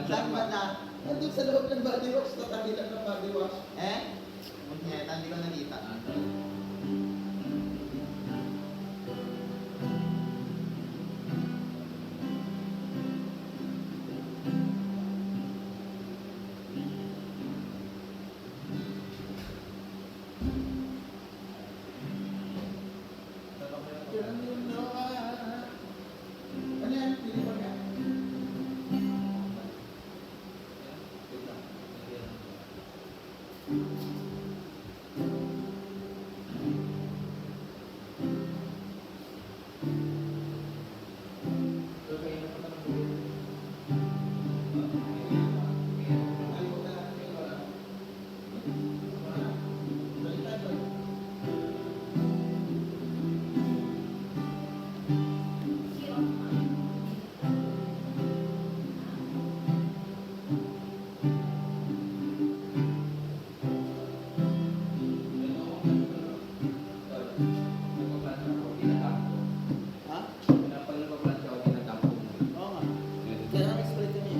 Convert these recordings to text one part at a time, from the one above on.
Saan ba na? Nandun sa loob ng body wash, tatabi lang ng body wash. Eh? Punyeta, hindi ko nakita. Ano yan? Pili mo nga. Ha? Oo nga. Kaya kami split yun eh.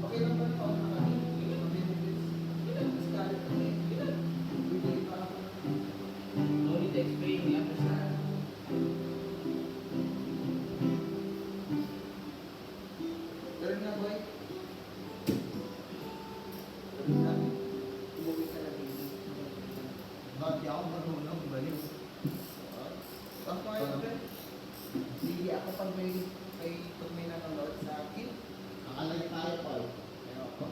Okay lang ba ito? Pero nga boy, umuwi ka lang dito. Bakit ako marunong baliw? Bakit kayo pre? Hindi ako pag may nanonood sa akin. Nakalagay tayo, Paul. Pero ako.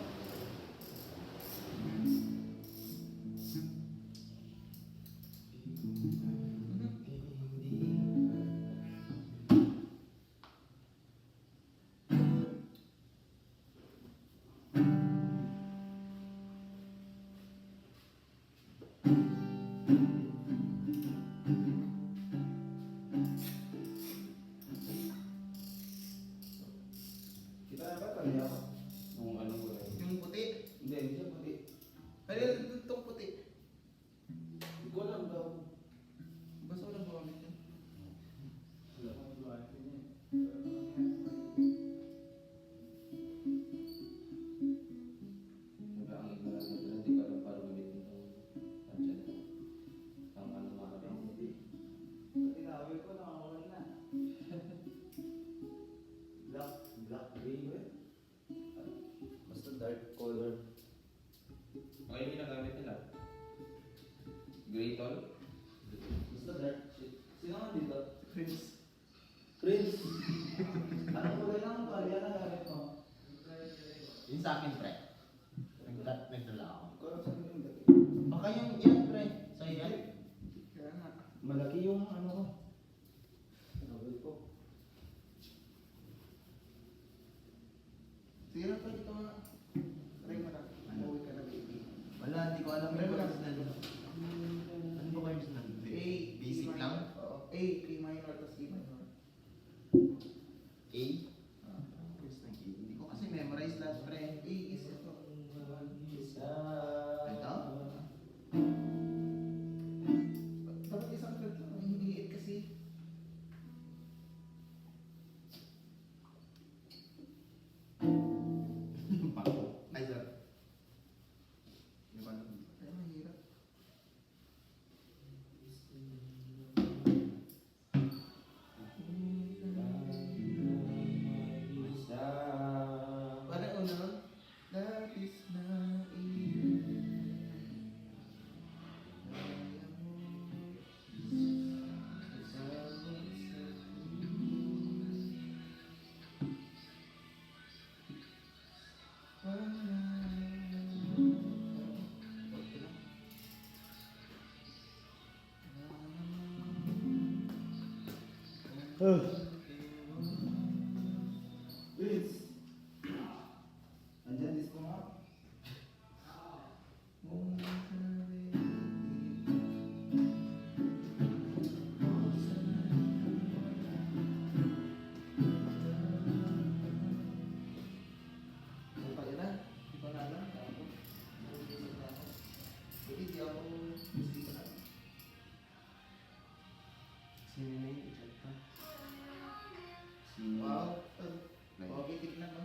Kita na ba? Tali ako. Yung puti. Hindi siya puti. Ano yung itong puti? Hindi ko alam daw. Basta walang gumamit yun. Wala kang buhay niya. Sabi ang ignorant na pala, hindi ka alam paano gamitin itong tansya na. Ang ano mga ang puti. Tinawag ko, nakakawal na. Black, gray ba? Basta dark color. Okay yung ginagamit nila. Gray tol? Basta dark shit. Sino nga dito? Prince. Prince! Anong kulay lang ba? Yan ang gamit mo. Yun sa akin, pre. Nagdala ako. Kung saan yung dati. Baka yung yan, pre. Sa'yo yan? Kaya nga. Malaki yung ano ko. Tawag ko. Sige na, pwede ka nga. Try mo na. Umuwi ka na, baby. Wala, hindi ko alam Pre, yung wala. course na doon. Ano ba kayo sa A, basic minor. lang? Oo. A, minor, tapos E minor. A? Sino na yung ikat pa? Wow. Okay, tignan mo.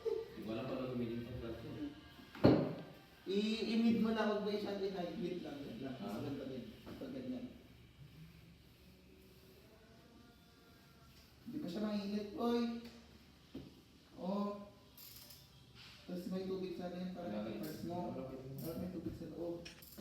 Hindi ko alam paano gamitin itong clutch ko. I-mid mo na, huwag mo isang i-high lang. Yan lang. Ah. Mas maganda rin. Pag ganyan. Hindi pa siya mainit, boy.